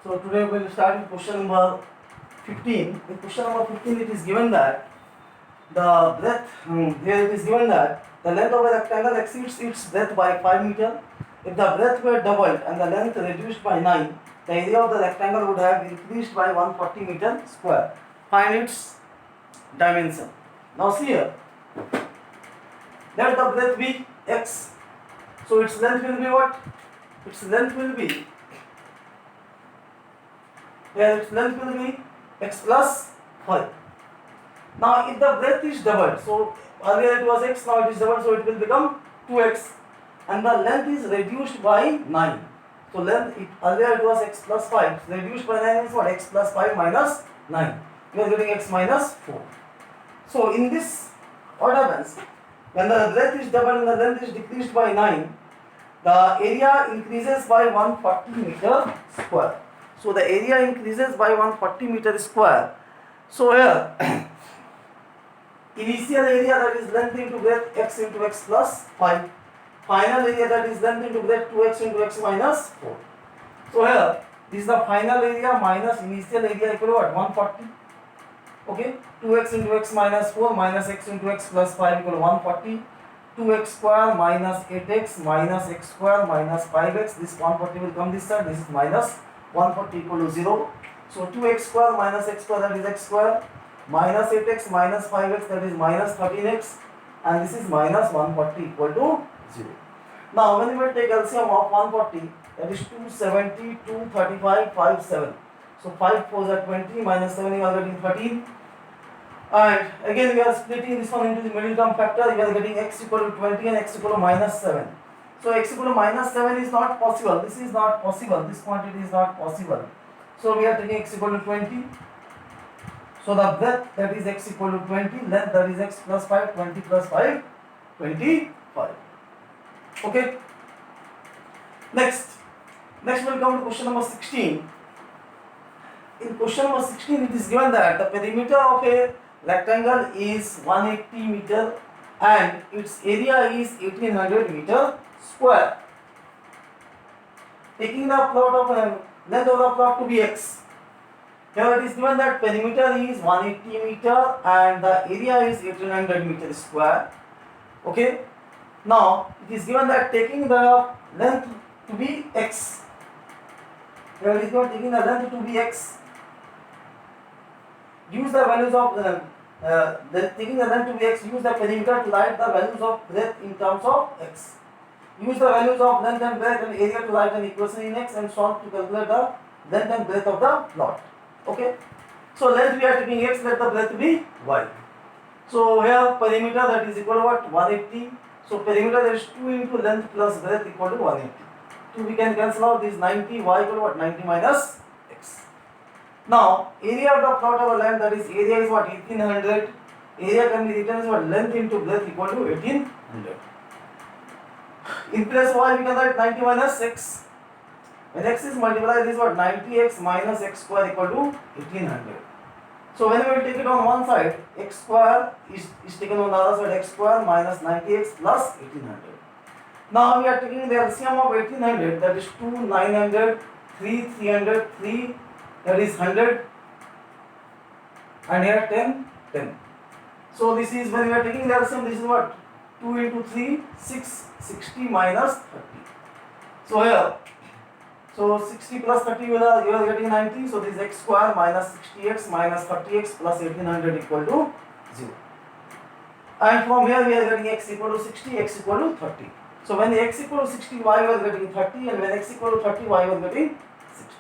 So today we will start with question number 15. In question number 15 it is given that the breadth, here it is given that the length of a rectangle exceeds its breadth by 5 meter. If the breadth were doubled and the length reduced by 9, the area of the rectangle would have increased by 140 meter square. Find its dimension. Now see here, let the breadth be x. So its length will be what? Its length will be x plus 5. Now if the breadth is doubled, so earlier it was x, now it is doubled, so it will become 2x, and the length is reduced by 9. So earlier it was x plus 5, reduced by 9 is what? X plus 5 minus 9. We are getting x minus 4. So in this, what happens? When the breadth is doubled and the length is decreased by 9, the area increases by 140 meter square. So the area increases by 140 meter square. So here, initial area, that is length into breadth, x into x plus 5. Final area, that is length into breadth, 2x into x minus 4. So here, this is the final area minus initial area equal to what? 140. Okay, 2x into x minus 4 minus x into x plus 5 equal to 140. 2x square minus 8x minus x square minus 5x. This 140 will come this side. This is minus 140 equal to 0. So 2x square minus x square, that is x square, minus 8x minus 5x, that is minus 13x, and this is minus 140 equal to 0. Now when we will take LCM of 140, that is 270, 235, 57. So 5 4s are 20, minus 7 you are getting 13. And again we are splitting this one into the middle term factor. We are getting x equal to 20 and x equal to minus 7. So x equal to minus 7 is not possible. This is not possible. This quantity is not possible. So we are taking x equal to 20. So the breadth, that is x equal to 20. Length, that is x plus 5. 20 plus 5, 25. Okay. Next we will come to question number 16. In question number 16 it is given that the perimeter of a rectangle is 180 meter and its area is 1800 meter square. Taking the plot of length of the plot to be x. Here it is given that perimeter is 180 meter and the area is 1800 meter square. Okay. Now it is given that taking the length to be x. Here it is given taking the length to be x. Use the values of taking the length to be x, use the perimeter to write the values of breadth in terms of x. Use the values of length and breadth and area to write an equation in x and solve to calculate the length and breadth of the plot. Okay. So length we are taking x, let the breadth be y. So here perimeter, that is equal to what? 180. So perimeter, that is 2 into length plus breadth equal to 180. 2 we can cancel out, this 90, y equal to what? 90 minus x. Now area of the plot of a land, that is area is what? 1800. Area can be written as what? Length into breadth equal to 1800. In place of y we can write 90 minus x. When x is multiplied, this is what? 90x minus x square equal to 1800. So when we will take it on one side, x square is taken on the other side, x square minus 90x plus 1800. Now we are taking the LCM of 1800, that is 2, 900, 3, 300, 3, that is 100, and here 10, 10. So this is, when we are taking the LCM, this is what? 2 into 3, 6, 60 minus 30. So here, so 60 plus 30 you are getting 90. So this is x square minus 60x minus 30x plus 1800 equal to 0. And from here we are getting x equal to 60, x equal to 30. So when x equal to 60, y was getting 30, and when x equal to 30, y was getting 60.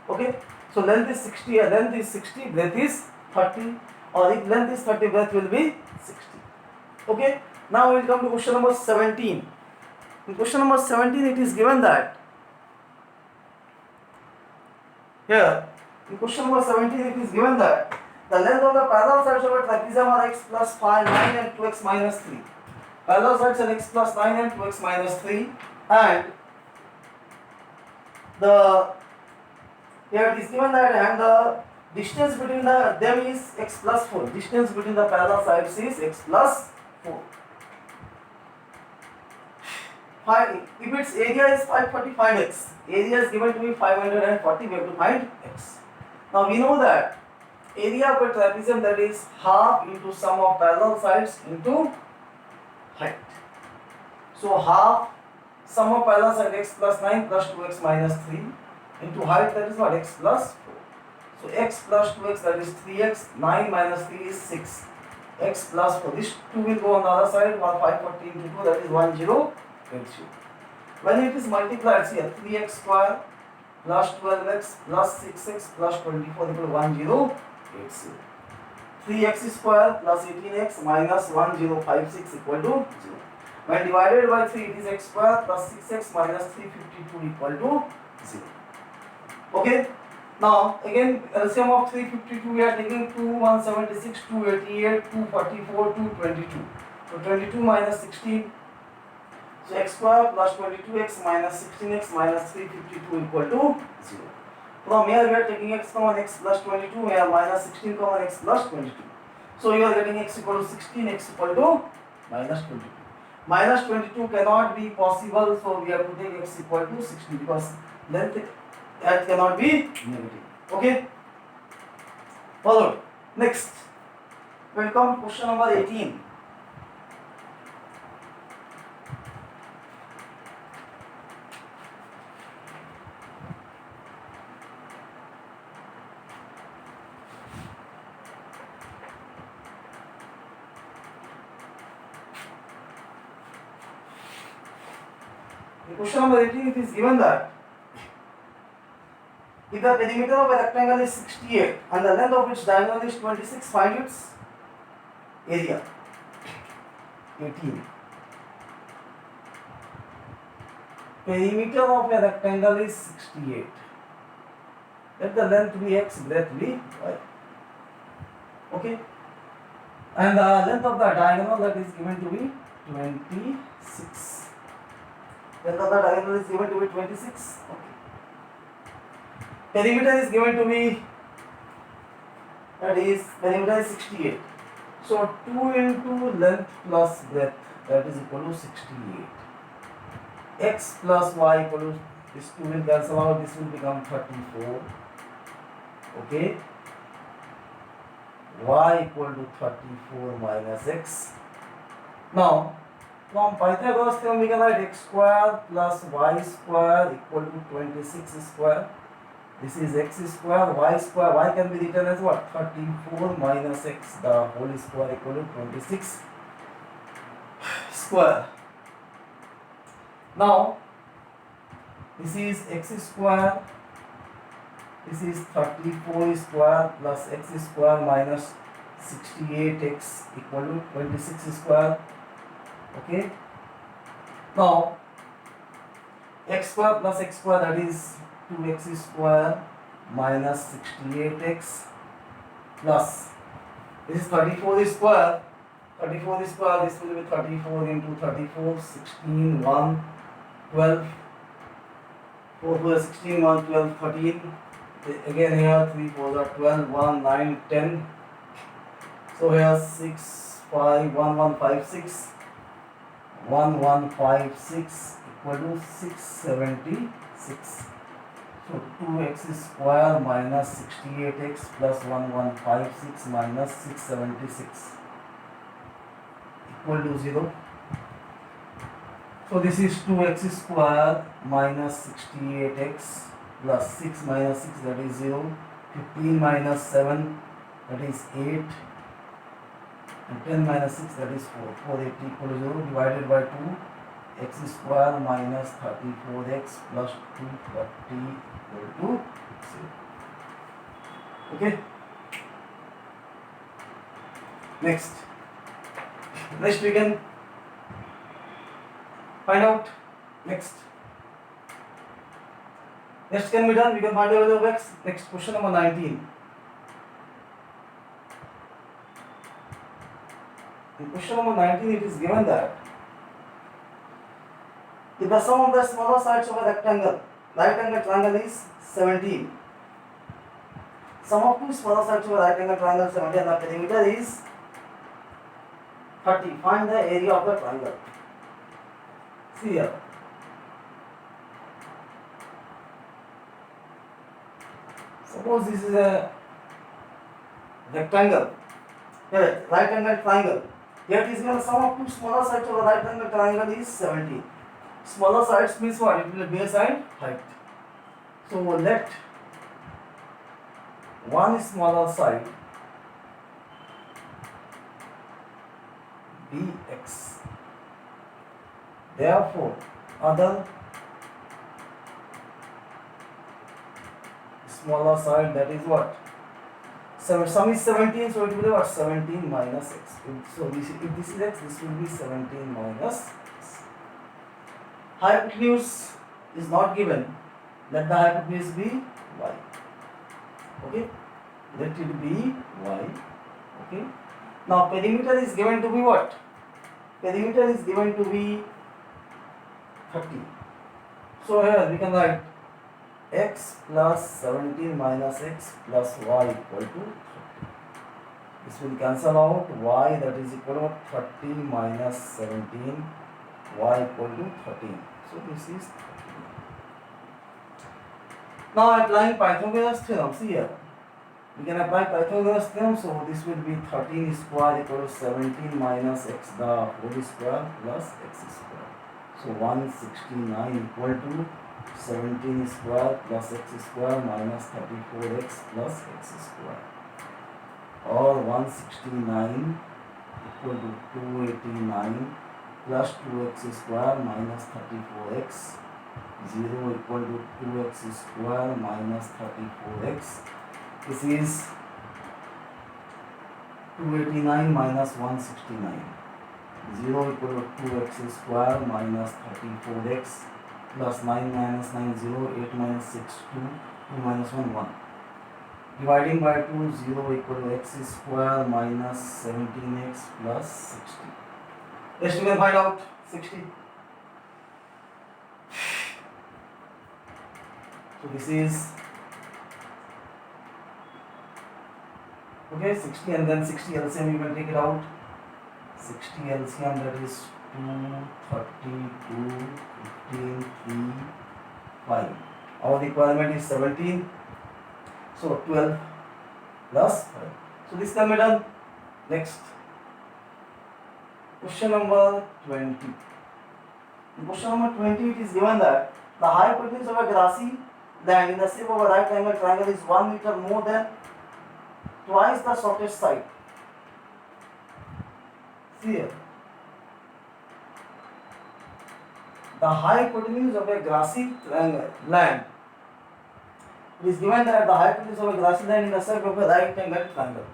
Okay. So length is 60, length is 60, breadth is 30, or if length is 30, breadth will be 60. Okay. Now we will come to question number 17. In question number 17 it is given that here, in question number 17 it is given that the length of the parallel sides of a trapezium are x plus 5, 9 and 2x minus 3. Parallel sides are x plus 9 and 2x minus 3, and here it is given that and the distance between them is x plus 4. Distance between the parallel sides is x plus 4. If its area is 540, find x. Area is given to be 540, we have to find x. Now we know that area of a trapezium, that is half into sum of parallel sides into height. So half sum of parallel side x plus 9 plus 2x minus 3 into height, that is what, x plus 4. So x plus 2x, that is 3x, 9 minus 3 is 6. X plus 4, this 2 will go on the other side, 540 into 2, that is 1080. When it is multiplied here, 3x square plus 12x plus 6x plus 24 equal to 1080. 3x square plus 18x minus 1056 equal to 0. When divided by 3, it is x square plus 6x minus 352 equal to 0. Okay. Now again, LCM of 352 we are taking 2, 176, 288, 244, 222. So 22 minus 16. So x square plus 22x minus 16x minus 352 equal to 0. From here we are taking x common, x plus 22, we have minus 16 common, x plus 22. So you are getting x equal to 16, x equal to minus 22. Minus 22 cannot be possible, so we have to take x equal to 16 because length that cannot be negative. Okay? Followed. Next, we will come to question number 18. In question number 18, it is given that if the perimeter of a rectangle is 68 and the length of its diagonal is 26, find its area. 18. Perimeter of a rectangle is 68. Let the length be x, breadth be y. Okay. And the length of the diagonal, that is given to be 26. Length of the diagonal is given to be 26. Okay. Perimeter is given to be, that is, perimeter is 68. So 2 into length plus breadth, that is equal to 68. X plus y equal to, this 2 will cancel out, this will become 34. Okay. Y equal to 34 minus x. Now, from Pythagoras theorem we can write x square plus y square equal to 26 square. This is x square, y can be written as what? 34 minus x, the whole square equal to 26 square. Now, this is x square, this is 34 square plus x square minus 68x equal to 26 square. Okay. Now, x square plus x square, that is 2x square minus 68x plus, this is 34 square, 34 square, this will be 34 into 34, 16, 1, 12, 4 4 16, 1, 12, 13, again here 3 4 are 12, 1, 9, 10, so here 6, 5, 1, 1, 5, 6, 1, 1, 5, 6 equal to 676. So 2x square minus 68x plus 1156 minus 676 equal to 0. So this is 2x square minus 68x plus 6 minus 6, that is 0. 15 minus 7, that is 8. And 10 minus 6, that is 4. 480 equal to 0 divided by 2. X square minus 34x plus 240 equal to 0. Okay. Next we can find out. Next can be done. We can find the value of x. Next, question number 19. In question number 19, it is given that if the sum of the smaller sides of a rectangle, right angle triangle is 17. Sum of two smaller sides of a right angle triangle 17 and the perimeter is 30. Find the area of the triangle. See here. Suppose this is a rectangle, here right angle triangle. Here is given sum of two smaller sides of a right angle triangle is 17. Smaller sides means what? It will be base and height. So let one smaller side be x. Therefore, other smaller side, that is what? So sum is 17, so it will be what? 17 minus x. So if this is x, this will be 17 minus x. Hypotenuse is not given. Let the hypotenuse be y. Okay? Let it be y. Okay? Now perimeter is given to be what? Perimeter is given to be 30. So here we can write x plus 17 minus x plus y equal to 30. This will cancel out. Y, that is equal to 30 minus 17, y equal to 13. So this is 13. Now applying Pythagoras theorem, see here. We can apply Pythagoras theorem, so this will be 13 square equal to 17 minus x the whole square plus x square. So 169 equal to 17 square plus x square minus 34x plus x square, or 169 equal to 289 plus 2x square minus 34x, 0 equal to 2x square minus 34x. This is 289 minus 169, 0 equal to 2x square minus 34x plus 9 minus 9, 0, 8 minus 6, 2, 2 minus 1, 1. Dividing by 2, 0 equal to x square minus 17x plus 60. Rest we can find out 60. So this is okay, 60 and then 60 LCM you can take it out. 60 LCM, that is 2, 32, 15, 3, 5. Our requirement is 17. So 12 plus 5. So this can be done. Next. Question number 20. In question number 20 it is given that the hypotenuse of a grassy land in the shape of a right angle triangle is 1 meter more than twice the shortest side. See here. The hypotenuse of a grassy land, it is given that the hypotenuse of a grassy land in the shape of a right angle triangle.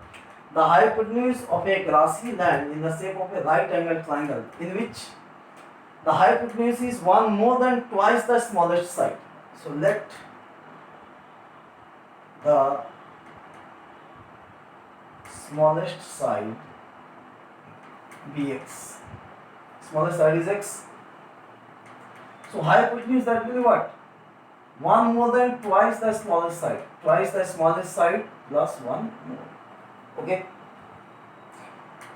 The hypotenuse of a grassy land in the shape of a right angle triangle in which the hypotenuse is 1 more than twice the smallest side. So let the smallest side be x. Smallest side is x. So hypotenuse, that will be what? 1 more than twice the smallest side. Twice the smallest side plus 1 more. Okay.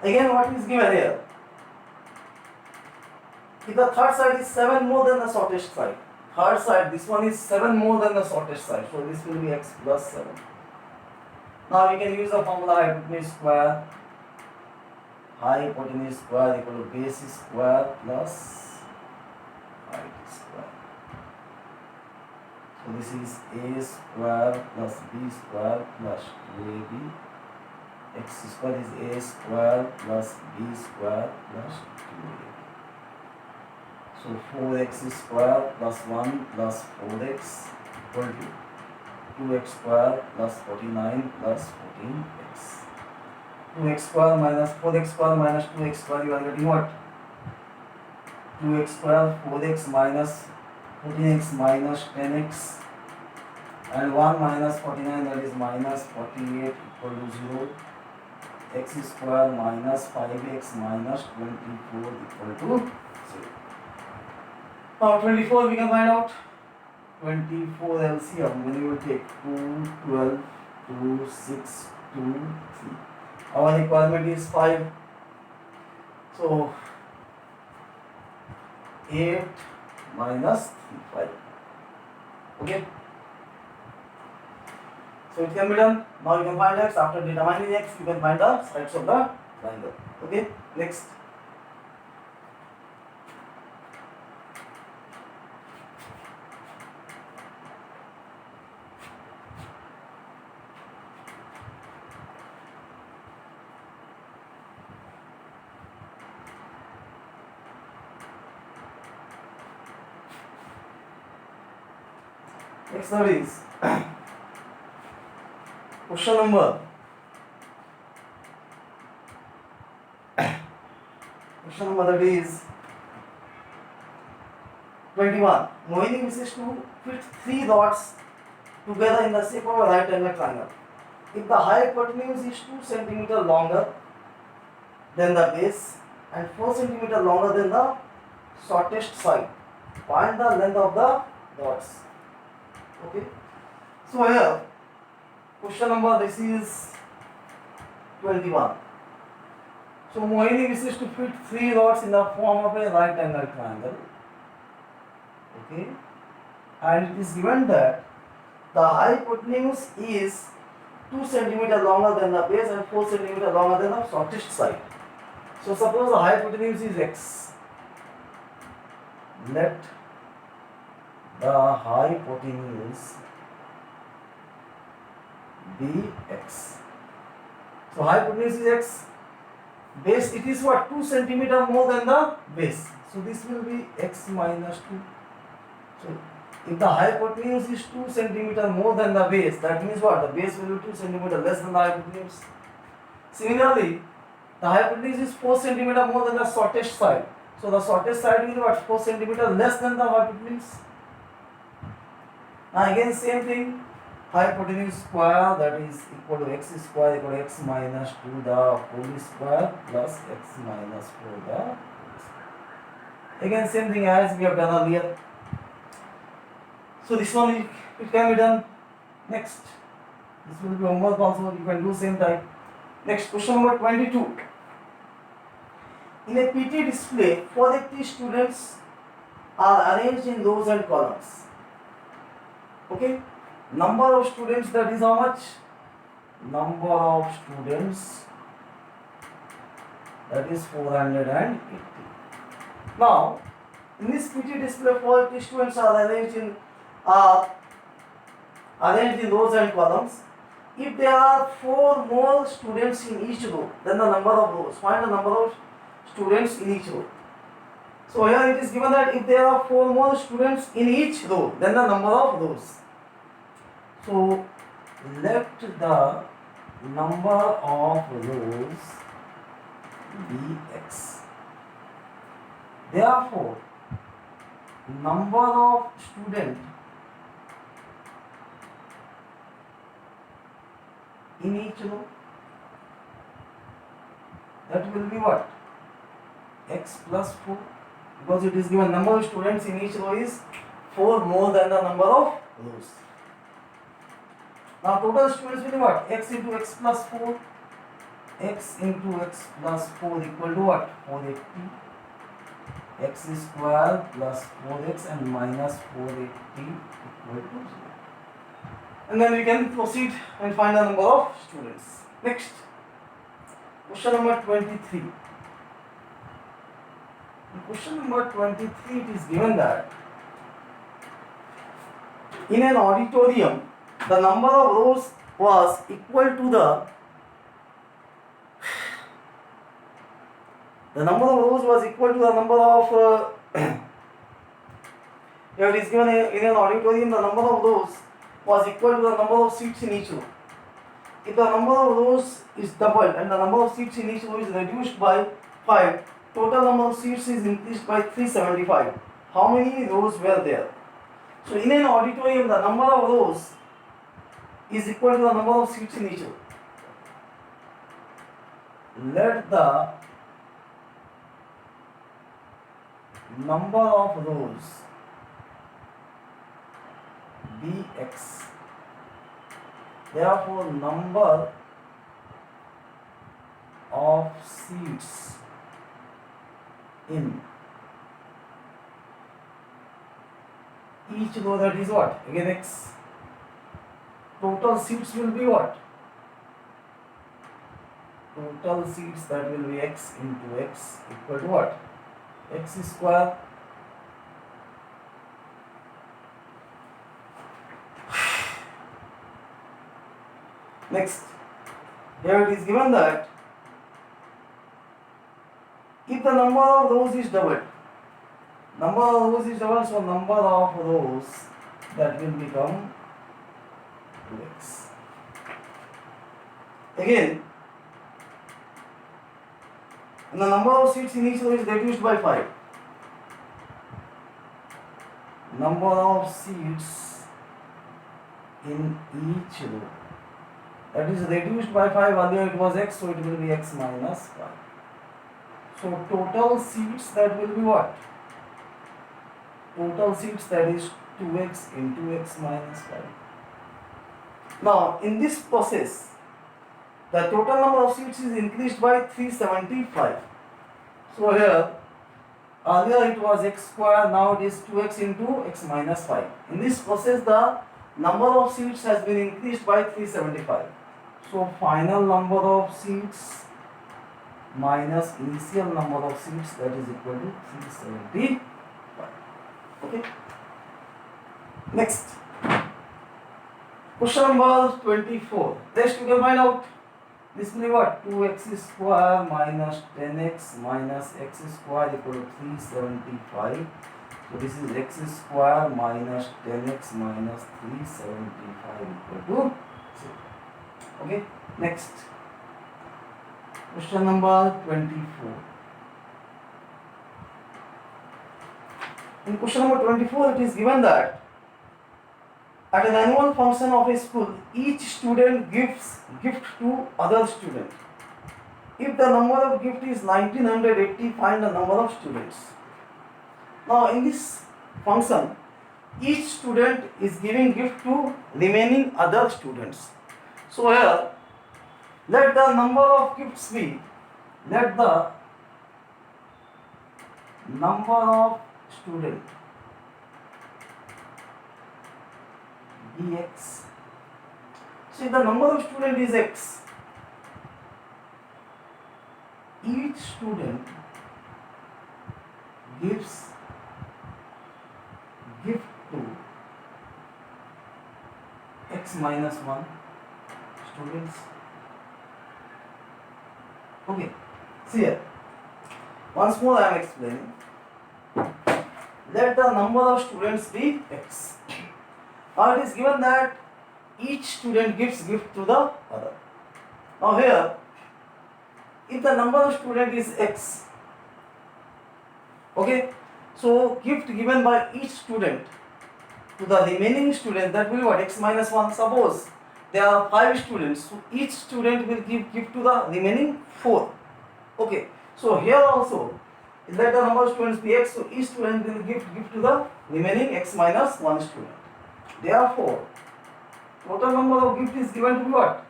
Again, what is given here? If the third side is 7 more than the shortest side. Third side, this one is 7 more than the shortest side. So this will be x plus 7. Now we can use the formula hypotenuse square. Hypotenuse square equal to base square plus height square. So this is a square plus b square plus 2ab. X square is a square plus b square plus 2ab. So 4x square plus 1 plus 4x equal to 2x square plus 49 plus 14x. 2x square minus 4x square minus 2x square, you are getting what? 2x square, 4x minus 14x minus 10x, and 1 minus 49, that is minus 48 equal to 0. X square minus 5x minus 24 equal to 0. Now 24 we can find out. 24 LCM, when you will take 2, 12, 2, 6, 2, 3. Our requirement is 5. So 8 minus 3, 5. Okay. So it can be done. Now you can find x. After determining x, you can find the sides of the triangle. Okay. Next. Next one is question number 21. Mohini wishes to fit 3 dots together in the shape of a right angle triangle. If the hypotenuse is 2 cm longer than the base and 4 cm longer than the shortest side, find the length of the dots. Okay. So here, question number, this is 21. So Mohini wishes to fit 3 dots in the form of a right angle triangle. Okay. And it is given that the hypotenuse is 2 cm longer than the base and 4 cm longer than the shortest side. So suppose the hypotenuse is x. Let the hypotenuse be x. So hypotenuse is x. Base, it is what? 2 cm more than the base. So this will be x minus 2. So if the hypotenuse is 2 cm more than the base, that means what? The base will be 2 cm less than the hypotenuse. Similarly, the hypotenuse is 4 cm more than the shortest side. So the shortest side will be what? 4 cm less than the hypotenuse. Now again same thing. Hypotenuse square, that is equal to x square equal to x minus 2 the whole square plus x minus 4 the. Again same thing as we have done earlier. So this one it can be done. Next, this will be homework also, you can do same type. Next, question number 22. In a PT display, 480 students are arranged in rows and columns. Okay, number of students, that is how much? Number of students, that is 480. Now, in this PT display, 480 students are arranged in rows and columns. If there are 4 more students in each row, then the number of rows. Find the number of students in each row. So here it is given that if there are 4 more students in each row, then the number of rows. So let the number of rows be x. Therefore, number of students in each row, that will be what? X plus 4, because it is given number of students in each row is 4 more than the number of rows. Now total students will be what? X into x plus 4. X into x plus 4 equal to what? 480. X square plus 4x and minus 480 equal to 0. And then we can proceed and find the number of students. Next, question number 23. In question number 23, it is given that in an auditorium, the number of rows was equal to the number of rows was equal to the number of here it is given in an auditorium, the number of rows was equal to the number of seats in each row. If the number of rows is doubled and the number of seats in each row is reduced by 5, total number of seats is increased by 375. How many rows were there? So in an auditorium, the number of rows is equal to the number of seats in each row. Let the number of rows be x. Therefore, number of seats in each row, that is what? Again x. total seats will be what? Total seats, that will be x into x equal to what? X square. Next, here it is given that if the number of rows is doubled, so number of rows, that will become 2x. Again, and the number of seats in each row is reduced by 5. Number of seats in each row, that is reduced by 5. Earlier it was x, so it will be x minus 5. So total seats, that will be what? Total seats, that is 2x into x minus 5. Now in this process, the total number of seats is increased by 375. So here, earlier it was x square, now it is 2x into x minus 5. In this process, the number of seats has been increased by 375. So final number of seats minus initial number of seats, that is equal to 375. Okay. Next, question number 24. Next you can find out. This will be what? 2x square minus 10x minus x square equal to 375. So this is x square minus 10x minus 375 equal to 0. Okay. Next, question number 24. In question number 24, it is given that at an annual function of a school, each student gives gift to other student. If the number of gift is 1980, find the number of students. Now in this function, each student is giving gift to remaining other students. So here, let the number of gifts be, let the number of student be x. See, the number of student is x. Each student gives gift to x minus 1 students. Okay, see here. Once more I am explaining. Let the number of students be x. Now it is given that each student gives gift to the other. Now here, if the number of student is x, okay, so gift given by each student to the remaining student, that will be what? X minus 1. Suppose there are 5 students, so each student will give gift to the remaining 4. Okay, so here also, let the number of students be x, so each student will give gift to the remaining x minus 1 student. Therefore, total number of gift is given to be what?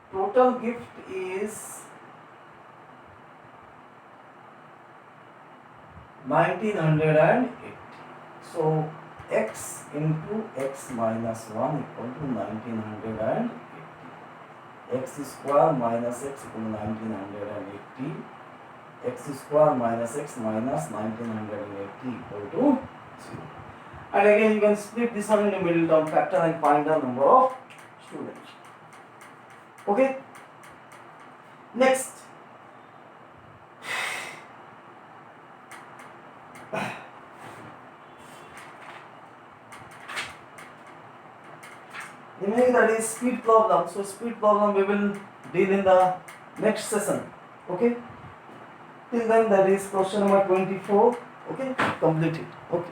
Total gift is 1980. So x into x minus 1 equal to 1980. X square minus x equal to 1980. X square minus x minus 1980 equal to 0. And again you can split this one in the middle term factor and find the number of students. Okay. Next, remaining that is speed problem. So speed problem we will deal in the next session. Okay. Till then, that is question number 24. Okay, complete it. Okay.